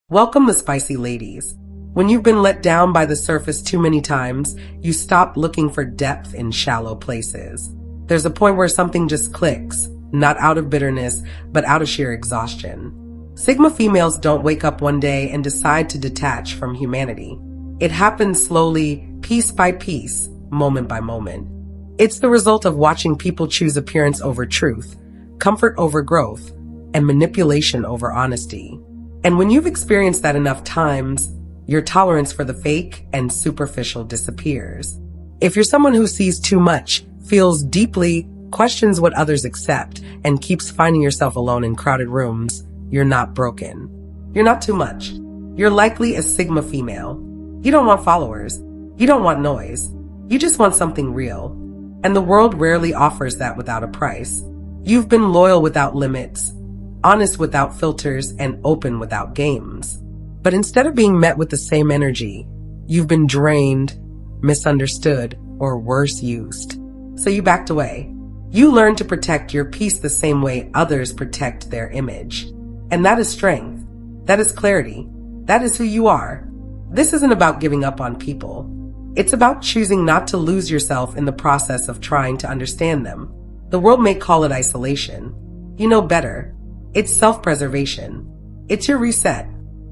Welcome to Spicy Ladies. When you've been let down by the surface too many times, you stop looking for depth in shallow places. There's a point where something just clicks, not out of bitterness, but out of sheer exhaustion. Sigma females don't wake up one day and decide to detach from humanity. It happens slowly, piece by piece, moment by moment. It's the result of watching people choose appearance over truth, comfort over growth, and manipulation over honesty. And when you've experienced that enough times, your tolerance for the fake and superficial disappears. If you're someone who sees too much, feels deeply, questions what others accept, and keeps finding yourself alone in crowded rooms, you're not broken. You're not too much. You're likely a Sigma female. You don't want followers. You don't want noise. You just want something real. And the world rarely offers that without a price. You've been loyal without limits, honest without filters, and open without games. But instead of being met with the same energy, you've been drained, misunderstood, or worse, used. So you backed away. You learned to protect your peace the same way others protect their image. And that is strength. That is clarity. That is who you are. This isn't about giving up on people. It's about choosing not to lose yourself in the process of trying to understand them. The world may call it isolation. You know better. It's self-preservation. It's your reset.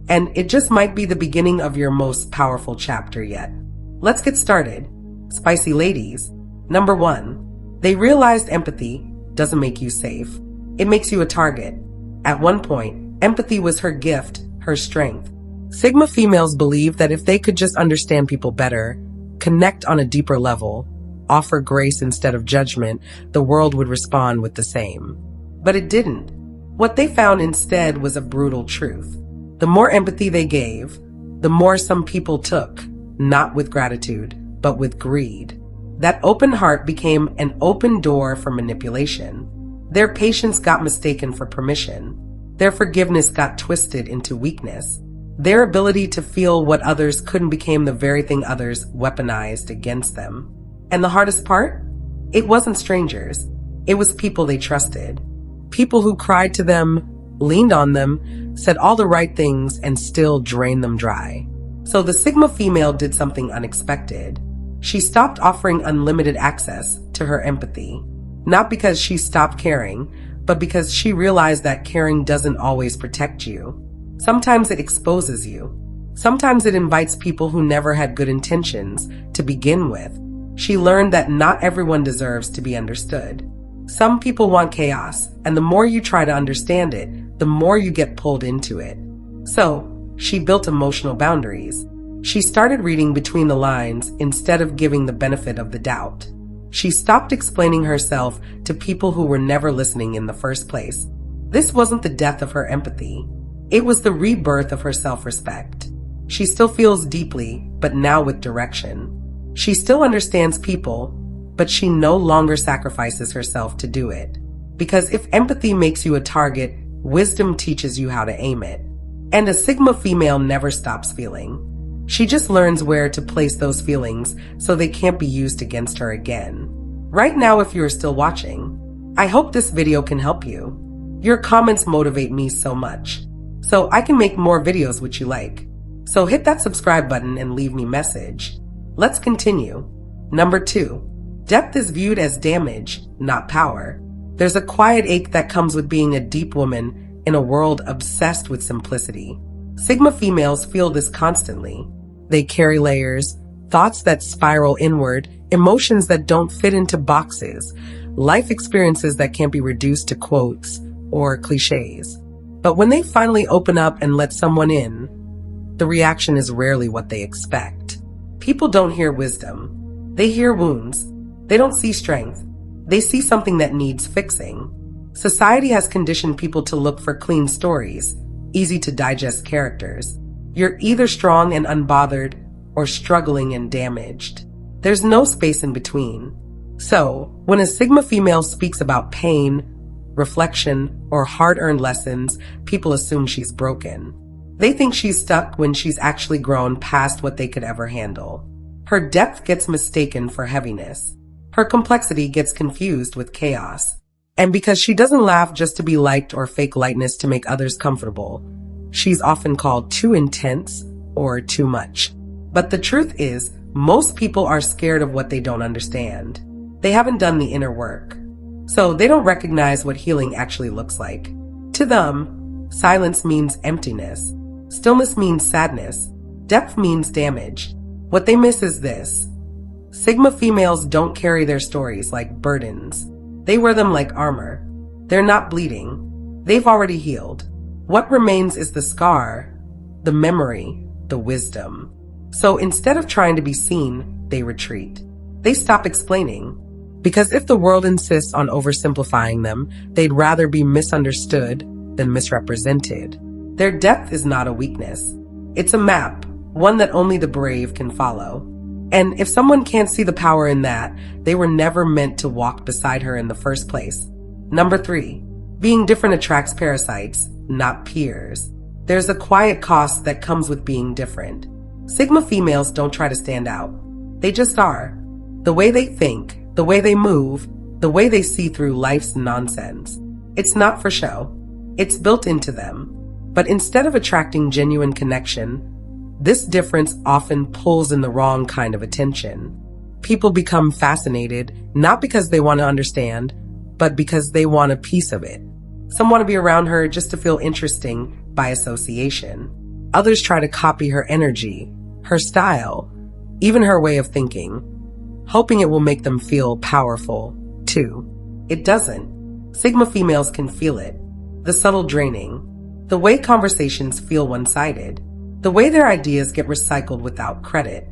And it just might be the beginning of your most powerful chapter yet. Let's get started. Spicy ladies. Number 1. They realized empathy doesn't make you safe. It makes you a target. At one point, empathy was her gift, her strength. Sigma females believe that if they could just understand people better, connect on a deeper level, offer grace instead of judgment, the world would respond with the same. But it didn't. What they found instead was a brutal truth. The more empathy they gave, the more some people took, not with gratitude, but with greed. That open heart became an open door for manipulation. Their patience got mistaken for permission. Their forgiveness got twisted into weakness. Their ability to feel what others couldn't became the very thing others weaponized against them. And the hardest part? It wasn't strangers. It was people they trusted. People who cried to them, leaned on them, said all the right things, and still drained them dry. So the Sigma female did something unexpected. She stopped offering unlimited access to her empathy. Not because she stopped caring, but because she realized that caring doesn't always protect you. Sometimes it exposes you. Sometimes it invites people who never had good intentions to begin with. She learned that not everyone deserves to be understood. Some people want chaos, and the more you try to understand it, the more you get pulled into it. So, she built emotional boundaries. She started reading between the lines instead of giving the benefit of the doubt. She stopped explaining herself to people who were never listening in the first place. This wasn't the death of her empathy. It was the rebirth of her self-respect. She still feels deeply, but now with direction. She still understands people, but she no longer sacrifices herself to do it. Because if empathy makes you a target, wisdom teaches you how to aim it. And a Sigma female never stops feeling. She just learns where to place those feelings so they can't be used against her again. Right now, if you're still watching, I hope this video can help you. Your comments motivate me so much, so I can make more videos which you like. So hit that subscribe button and leave me a message. Let's continue. Number 2. Depth is viewed as damage, not power. There's a quiet ache that comes with being a deep woman in a world obsessed with simplicity. Sigma females feel this constantly. They carry layers, thoughts that spiral inward, emotions that don't fit into boxes, life experiences that can't be reduced to quotes or cliches. But when they finally open up and let someone in, the reaction is rarely what they expect. People don't hear wisdom. They hear wounds. They don't see strength. They see something that needs fixing. Society has conditioned people to look for clean stories, easy to digest characters. You're either strong and unbothered or struggling and damaged. There's no space in between. So, when a Sigma female speaks about pain, reflection, or hard-earned lessons, people assume she's broken. They think she's stuck when she's actually grown past what they could ever handle. Her depth gets mistaken for heaviness. Her complexity gets confused with chaos. And because she doesn't laugh just to be liked or fake lightness to make others comfortable, She's often called too intense or too much. But the truth is, most people are scared of what they don't understand. They haven't done the inner work. So they don't recognize what healing actually looks like. To them, silence means emptiness. Stillness means sadness. Depth means damage. What they miss is this. Sigma females don't carry their stories like burdens. They wear them like armor. They're not bleeding. They've already healed. What remains is the scar, the memory, the wisdom. So instead of trying to be seen, they retreat. They stop explaining. Because if the world insists on oversimplifying them, they'd rather be misunderstood than misrepresented. Their depth is not a weakness. It's a map, one that only the brave can follow. And if someone can't see the power in that, they were never meant to walk beside her in the first place. Number 3, being different attracts parasites, not peers. There's a quiet cost that comes with being different. Sigma females don't try to stand out. They just are. The way they think, the way they move, the way they see through life's nonsense. It's not for show. It's built into them. But instead of attracting genuine connection, this difference often pulls in the wrong kind of attention. People become fascinated, not because they want to understand, but because they want a piece of it. Some want to be around her just to feel interesting by association. Others try to copy her energy, her style, even her way of thinking, hoping it will make them feel powerful, too. It doesn't. Sigma females can feel it. The subtle draining. The way conversations feel one-sided. The way their ideas get recycled without credit.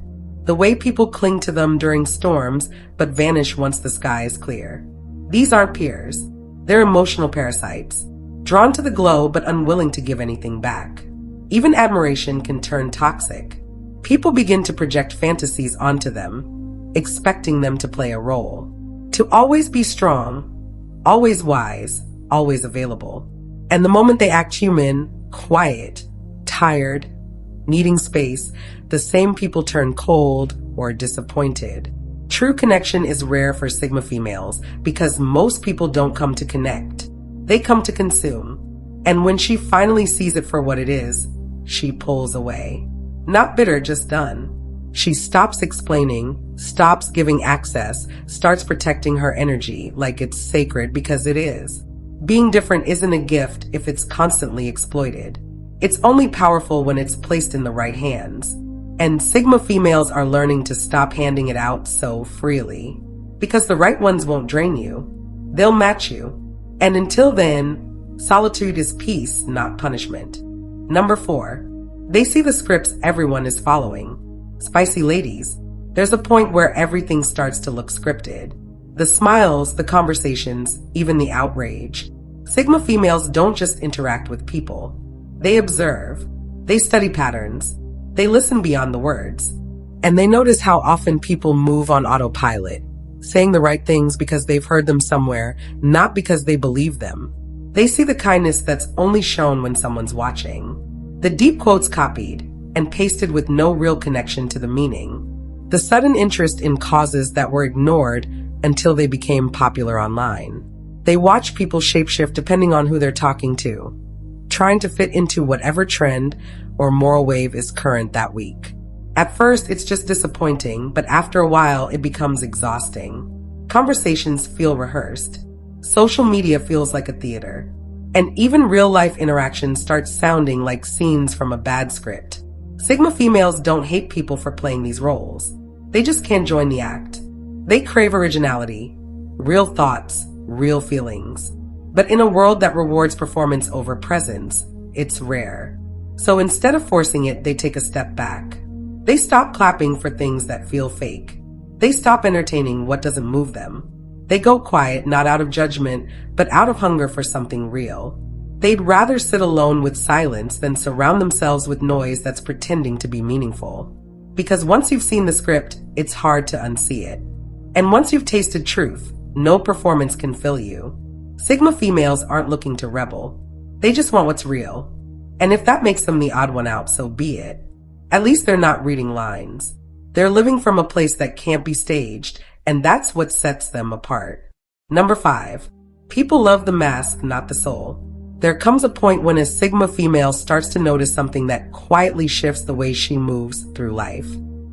The way people cling to them during storms but vanish once the sky is clear. These aren't peers. They're emotional parasites, drawn to the glow but unwilling to give anything back. Even admiration can turn toxic. People begin to project fantasies onto them, expecting them to play a role. To always be strong, always wise, always available. And the moment they act human, quiet, tired, needing space, the same people turn cold or disappointed. True connection is rare for Sigma females because most people don't come to connect. They come to consume. And when she finally sees it for what it is, she pulls away. Not bitter, just done. She stops explaining, stops giving access, starts protecting her energy like it's sacred because it is. Being different isn't a gift if it's constantly exploited. It's only powerful when it's placed in the right hands. And Sigma females are learning to stop handing it out so freely. Because the right ones won't drain you. They'll match you. And until then, solitude is peace, not punishment. Number 4, they see the scripts everyone is following. Spicy ladies. There's a point where everything starts to look scripted. The smiles, the conversations, even the outrage. Sigma females don't just interact with people. They observe. They study patterns. They listen beyond the words. And they notice how often people move on autopilot, saying the right things because they've heard them somewhere, not because they believe them. They see the kindness that's only shown when someone's watching. The deep quotes copied and pasted with no real connection to the meaning. The sudden interest in causes that were ignored until they became popular online. They watch people shapeshift depending on who they're talking to, trying to fit into whatever trend or moral wave is current that week. At first, it's just disappointing, but after a while, it becomes exhausting. Conversations feel rehearsed. Social media feels like a theater. And even real-life interactions start sounding like scenes from a bad script. Sigma females don't hate people for playing these roles. They just can't join the act. They crave originality, real thoughts, real feelings. But in a world that rewards performance over presence, it's rare. So instead of forcing it, they take a step back. They stop clapping for things that feel fake. They stop entertaining what doesn't move them. They go quiet, not out of judgment, but out of hunger for something real. They'd rather sit alone with silence than surround themselves with noise that's pretending to be meaningful. Because once you've seen the script, it's hard to unsee it. And once you've tasted truth, no performance can fill you. Sigma females aren't looking to rebel. They just want what's real. And if that makes them the odd one out, so be it. At least they're not reading lines. They're living from a place that can't be staged, and that's what sets them apart. Number 5. People love the mask, not the soul. There comes a point when a Sigma female starts to notice something that quietly shifts the way she moves through life.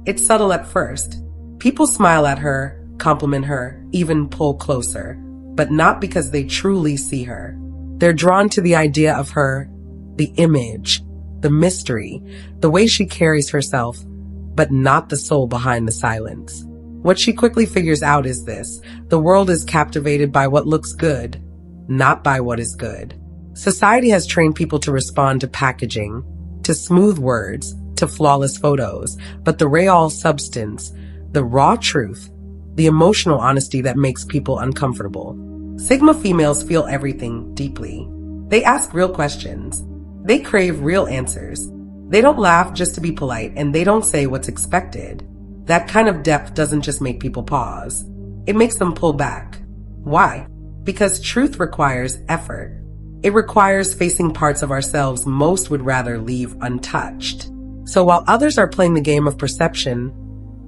It's subtle at first. People smile at her, compliment her, even pull closer, but not because they truly see her. They're drawn to the idea of her, the image, the mystery, the way she carries herself, but not the soul behind the silence. What she quickly figures out is this: the world is captivated by what looks good, not by what is good. Society has trained people to respond to packaging, to smooth words, to flawless photos, but the real substance, the raw truth, the emotional honesty that makes people uncomfortable. Sigma females feel everything deeply. They ask real questions. They crave real answers. They don't laugh just to be polite, and they don't say what's expected. That kind of depth doesn't just make people pause. It makes them pull back. Why? Because truth requires effort. It requires facing parts of ourselves most would rather leave untouched. So while others are playing the game of perception,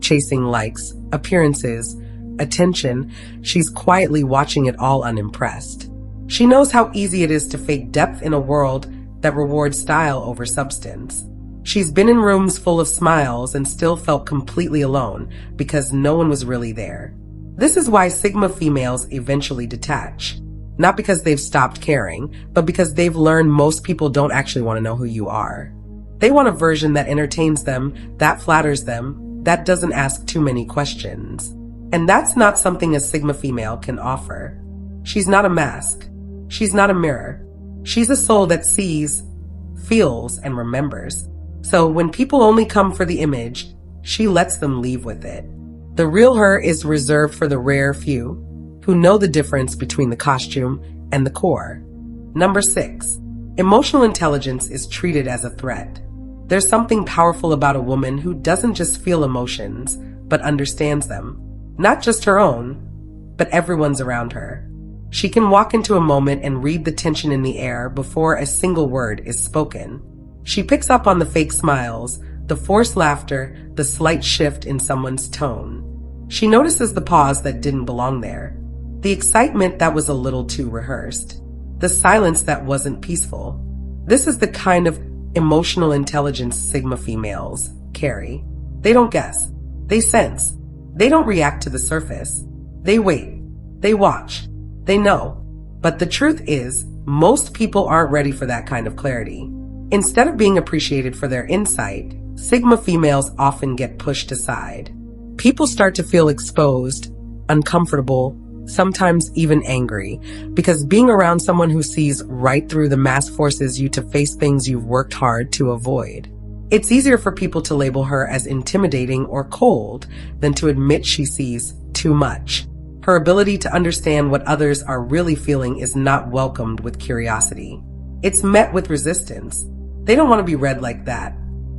chasing likes, appearances, attention, she's quietly watching it all unimpressed. She knows how easy it is to fake depth in a world that rewards style over substance. She's been in rooms full of smiles and still felt completely alone because no one was really there. This is why Sigma females eventually detach. Not because they've stopped caring, but because they've learned most people don't actually want to know who you are. They want a version that entertains them, that flatters them, that doesn't ask too many questions. And that's not something a Sigma female can offer. She's not a mask. She's not a mirror. She's a soul that sees, feels, and remembers. So when people only come for the image, she lets them leave with it. The real her is reserved for the rare few who know the difference between the costume and the core. Number 6. Emotional intelligence is treated as a threat. There's something powerful about a woman who doesn't just feel emotions, but understands them. Not just her own, but everyone's around her. She can walk into a moment and read the tension in the air before a single word is spoken. She picks up on the fake smiles, the forced laughter, the slight shift in someone's tone. She notices the pause that didn't belong there, the excitement that was a little too rehearsed, the silence that wasn't peaceful. This is the kind of emotional intelligence Sigma females carry. They don't guess. They sense. They don't react to the surface. They wait. They watch. They know. But the truth is, most people aren't ready for that kind of clarity. Instead of being appreciated for their insight, Sigma females often get pushed aside. People start to feel exposed, uncomfortable, sometimes even angry, because being around someone who sees right through the mask forces you to face things you've worked hard to avoid. It's easier for people to label her as intimidating or cold than to admit she sees too much. Her ability to understand what others are really feeling is not welcomed with curiosity. It's met with resistance. They don't want to be read like that.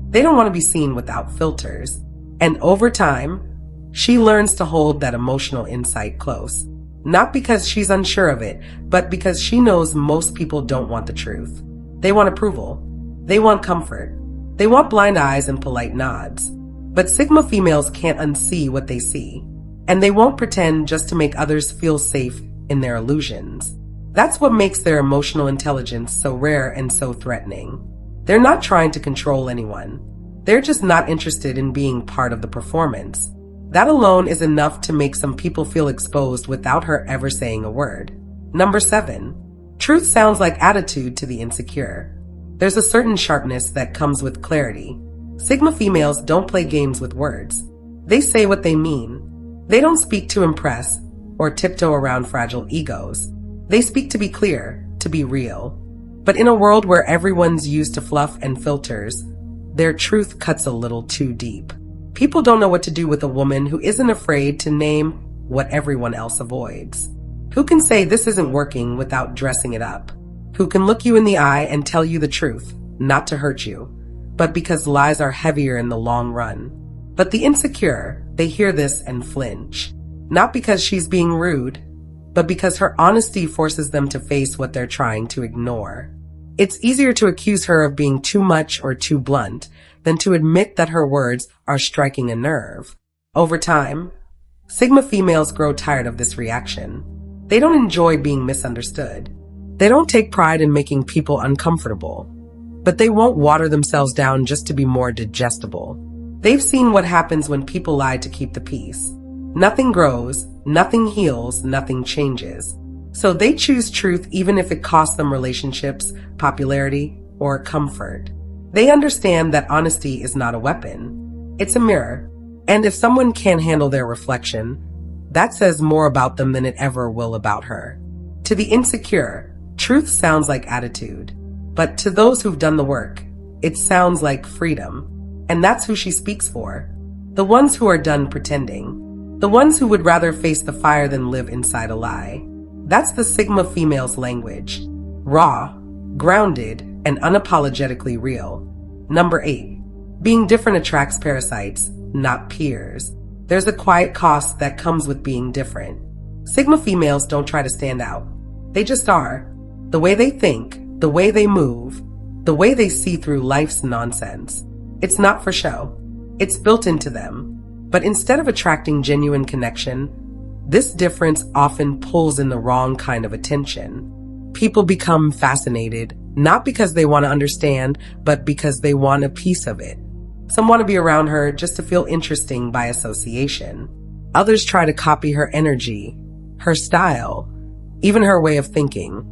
They don't want to be seen without filters. And over time, she learns to hold that emotional insight close. Not because she's unsure of it, but because she knows most people don't want the truth. They want approval. They want comfort. They want blind eyes and polite nods. But Sigma females can't unsee what they see. And they won't pretend just to make others feel safe in their illusions. That's what makes their emotional intelligence so rare and so threatening. They're not trying to control anyone. They're just not interested in being part of the performance. That alone is enough to make some people feel exposed without her ever saying a word. Number 7. Truth sounds like attitude to the insecure. There's a certain sharpness that comes with clarity. Sigma females don't play games with words. They say what they mean. They don't speak to impress or tiptoe around fragile egos. They speak to be clear, to be real. But in a world where everyone's used to fluff and filters, their truth cuts a little too deep. People don't know what to do with a woman who isn't afraid to name what everyone else avoids. Who can say this isn't working without dressing it up? Who can look you in the eye and tell you the truth, not to hurt you, but because lies are heavier in the long run. But the insecure, they hear this and flinch. Not because she's being rude, but because her honesty forces them to face what they're trying to ignore. It's easier to accuse her of being too much or too blunt than to admit that her words are striking a nerve. Over time, Sigma females grow tired of this reaction. They don't enjoy being misunderstood. They don't take pride in making people uncomfortable, but they won't water themselves down just to be more digestible. They've seen what happens when people lie to keep the peace. Nothing grows, nothing heals, nothing changes. So they choose truth even if it costs them relationships, popularity, or comfort. They understand that honesty is not a weapon. It's a mirror. And if someone can't handle their reflection, that says more about them than it ever will about her. To the insecure, truth sounds like attitude. But to those who've done the work, it sounds like freedom. And that's who she speaks for. The ones who are done pretending. The ones who would rather face the fire than live inside a lie. That's the Sigma female's language. Raw, grounded, and unapologetically real. Number 8. Being different attracts parasites, not peers. There's a quiet cost that comes with being different. Sigma females don't try to stand out. They just are. The way they think, the way they move, the way they see through life's nonsense. It's not for show. It's built into them. But instead of attracting genuine connection, this difference often pulls in the wrong kind of attention. People become fascinated, not because they want to understand, but because they want a piece of it. Some want to be around her just to feel interesting by association. Others try to copy her energy, her style, even her way of thinking,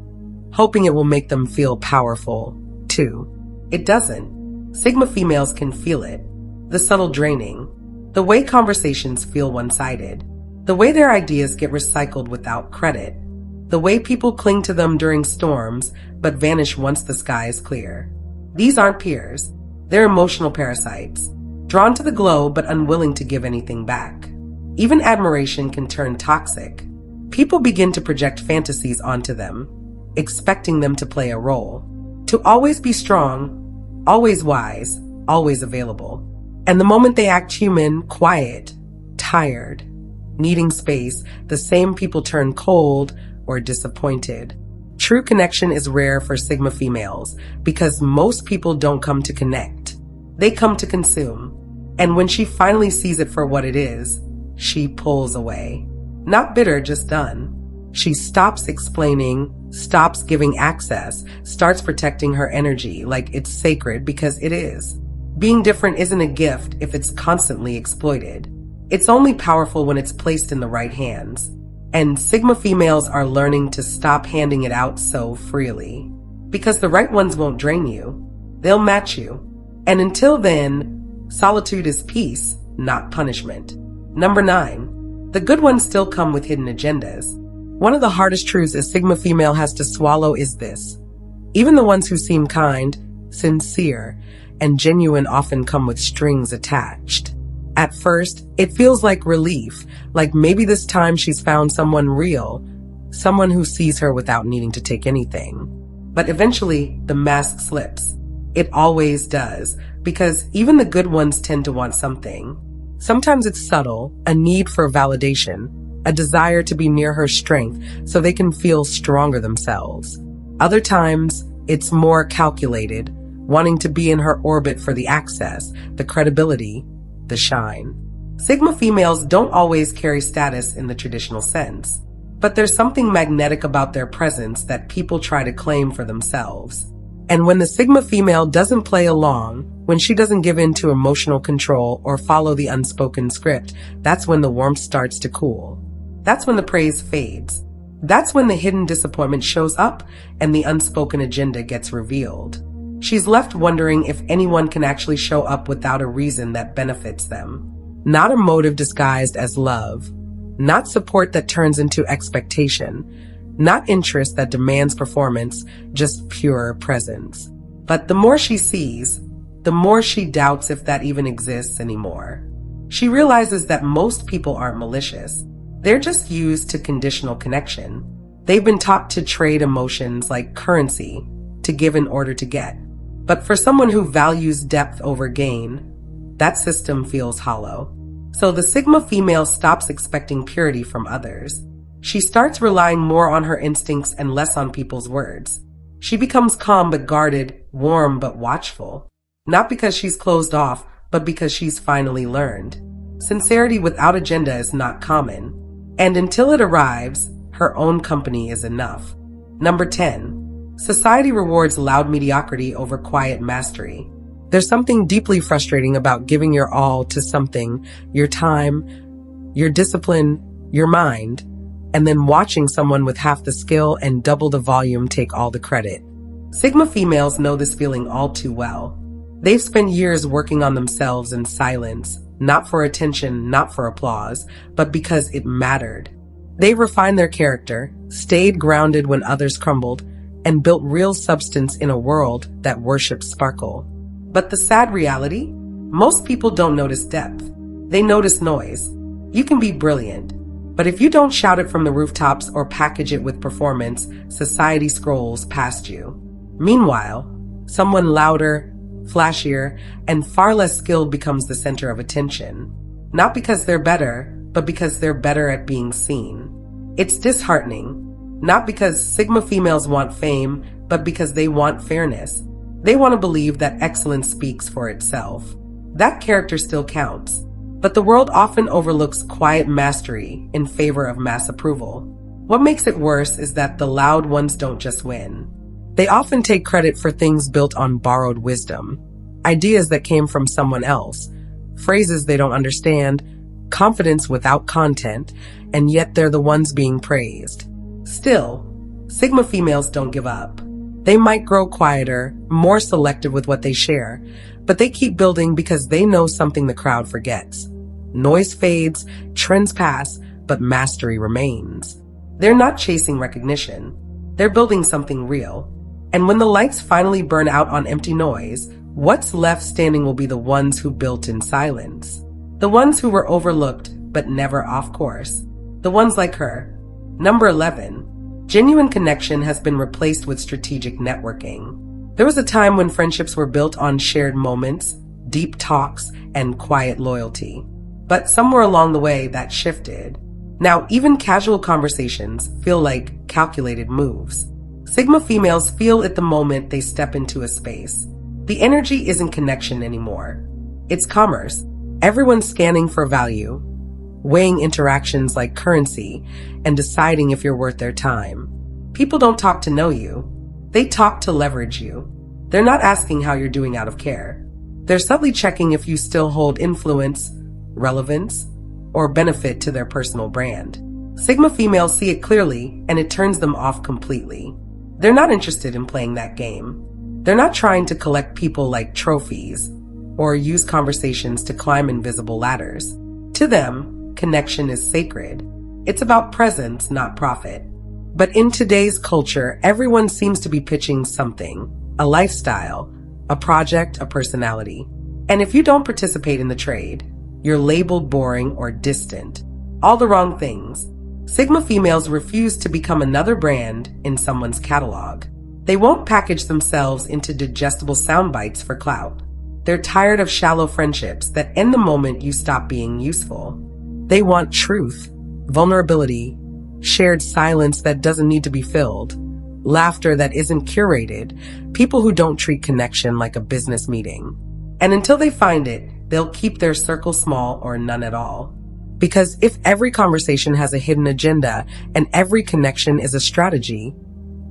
hoping it will make them feel powerful, too. It doesn't. Sigma females can feel it. The subtle draining. The way conversations feel one-sided. The way their ideas get recycled without credit. The way people cling to them during storms, but vanish once the sky is clear. These aren't peers. They're emotional parasites, drawn to the glow but unwilling to give anything back. Even admiration can turn toxic. People begin to project fantasies onto them, expecting them to play a role. To always be strong, always wise, always available. And the moment they act human, quiet, tired, needing space, the same people turn cold or disappointed. True connection is rare for Sigma females because most people don't come to connect. They come to consume. And when she finally sees it for what it is, she pulls away. Not bitter, just done. She stops explaining, stops giving access, starts protecting her energy like it's sacred because it is. Being different isn't a gift if it's constantly exploited. It's only powerful when it's placed in the right hands. And Sigma females are learning to stop handing it out so freely. Because the right ones won't drain you. They'll match you. And until then, solitude is peace, not punishment. Number 9. The good ones still come with hidden agendas. One of the hardest truths a Sigma female has to swallow is this. Even the ones who seem kind, sincere, and genuine often come with strings attached. At first, it feels like relief, like maybe this time she's found someone real, someone who sees her without needing to take anything. But eventually, the mask slips. It always does, because even the good ones tend to want something. Sometimes it's subtle, a need for validation, a desire to be near her strength so they can feel stronger themselves. Other times, it's more calculated, wanting to be in her orbit for the access, the credibility, the shine. Sigma females don't always carry status in the traditional sense, but there's something magnetic about their presence that people try to claim for themselves. And when the Sigma female doesn't play along, when she doesn't give in to emotional control or follow the unspoken script, that's when the warmth starts to cool. That's when the praise fades. That's when the hidden disappointment shows up and the unspoken agenda gets revealed. She's left wondering if anyone can actually show up without a reason that benefits them. Not a motive disguised as love. Not support that turns into expectation. Not interest that demands performance, just pure presence. But the more she sees, the more she doubts if that even exists anymore. She realizes that most people aren't malicious. They're just used to conditional connection. They've been taught to trade emotions like currency, to give in order to get. But for someone who values depth over gain, that system feels hollow. So the Sigma female stops expecting purity from others. She starts relying more on her instincts and less on people's words. She becomes calm but guarded, warm but watchful. Not because she's closed off, but because she's finally learned. Sincerity without agenda is not common. And until it arrives, her own company is enough. Number 10. Society rewards loud mediocrity over quiet mastery. There's something deeply frustrating about giving your all to something, your time, your discipline, your mind, and then watching someone with half the skill and double the volume take all the credit. Sigma females know this feeling all too well. They've spent years working on themselves in silence, not for attention, not for applause, but because it mattered. They refined their character, stayed grounded when others crumbled, and built real substance in a world that worships sparkle. But the sad reality? Most people don't notice depth. They notice noise. You can be brilliant, but if you don't shout it from the rooftops or package it with performance, society scrolls past you. Meanwhile, someone louder, flashier, and far less skilled becomes the center of attention. Not because they're better, but because they're better at being seen. It's disheartening. Not because Sigma females want fame, but because they want fairness. They want to believe that excellence speaks for itself. That character still counts. But the world often overlooks quiet mastery in favor of mass approval. What makes it worse is that the loud ones don't just win. They often take credit for things built on borrowed wisdom, ideas that came from someone else, phrases they don't understand, confidence without content, and yet they're the ones being praised. Still, Sigma females don't give up. They might grow quieter, more selective with what they share, but they keep building because they know something the crowd forgets. Noise fades, trends pass, but mastery remains. They're not chasing recognition. They're building something real. And when the lights finally burn out on empty noise, what's left standing will be the ones who built in silence. The ones who were overlooked, but never off course. The ones like her. Number 11. Genuine connection has been replaced with strategic networking. There was a time when friendships were built on shared moments, deep talks, and quiet loyalty. But somewhere along the way, that shifted. Now, even casual conversations feel like calculated moves. Sigma females feel it the moment they step into a space. The energy isn't connection anymore. It's commerce. Everyone's scanning for value, weighing interactions like currency, and deciding if you're worth their time. People don't talk to know you. They talk to leverage you. They're not asking how you're doing out of care. They're subtly checking if you still hold influence, relevance, or benefit to their personal brand. Sigma females see it clearly, and it turns them off completely. They're not interested in playing that game. They're not trying to collect people like trophies or use conversations to climb invisible ladders. To them, connection is sacred. It's about presence, not profit. But in today's culture, everyone seems to be pitching something, a lifestyle, a project, a personality. And if you don't participate in the trade, you're labeled boring or distant. All the wrong things. Sigma females refuse to become another brand in someone's catalog. They won't package themselves into digestible sound bites for clout. They're tired of shallow friendships that end the moment you stop being useful. They want truth, vulnerability, shared silence that doesn't need to be filled, laughter that isn't curated, people who don't treat connection like a business meeting. And until they find it, they'll keep their circle small or none at all. Because if every conversation has a hidden agenda and every connection is a strategy,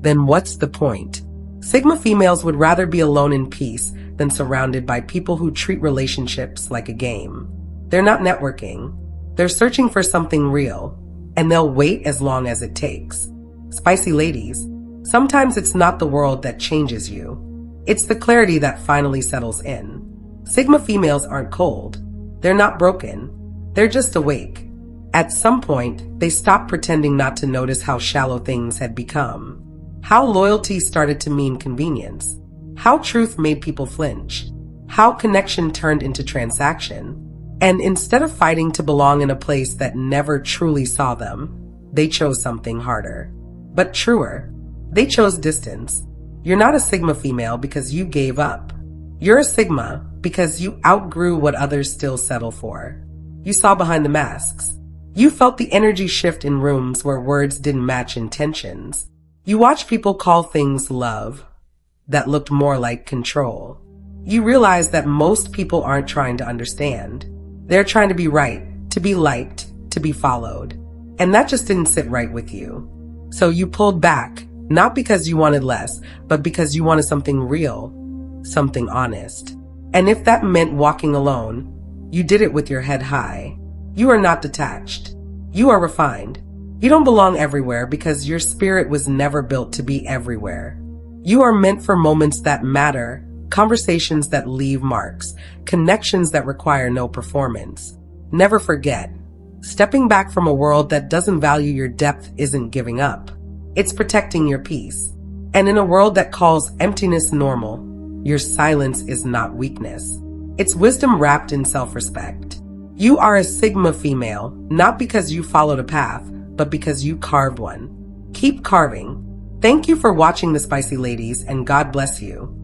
then what's the point? Sigma females would rather be alone in peace than surrounded by people who treat relationships like a game. They're not networking. They're searching for something real, and they'll wait as long as it takes. Spicy ladies, sometimes it's not the world that changes you. It's the clarity that finally settles in. Sigma females aren't cold. They're not broken. They're just awake. At some point, they stopped pretending not to notice how shallow things had become. How loyalty started to mean convenience. How truth made people flinch. How connection turned into transaction. And instead of fighting to belong in a place that never truly saw them, they chose something harder. But truer. They chose distance. You're not a Sigma female because you gave up. You're a Sigma because you outgrew what others still settle for. You saw behind the masks. You felt the energy shift in rooms where words didn't match intentions. You watched people call things love that looked more like control. You realized that most people aren't trying to understand. They're trying to be right, to be liked, to be followed. And that just didn't sit right with you. So you pulled back, Not because you wanted less, but because you wanted something real, something honest. And if that meant walking alone, you did it with your head high. You are not detached. You are refined. You don't belong everywhere because your spirit was never built to be everywhere. You are meant for moments that matter, conversations that leave marks, connections that require no performance. Never forget, stepping back from a world that doesn't value your depth isn't giving up. It's protecting your peace. And in a world that calls emptiness normal, your silence is not weakness. It's wisdom wrapped in self-respect. You are a Sigma female, not because you followed a path, but because you carved one. Keep carving. Thank you for watching The Spicy Ladies, and God bless you.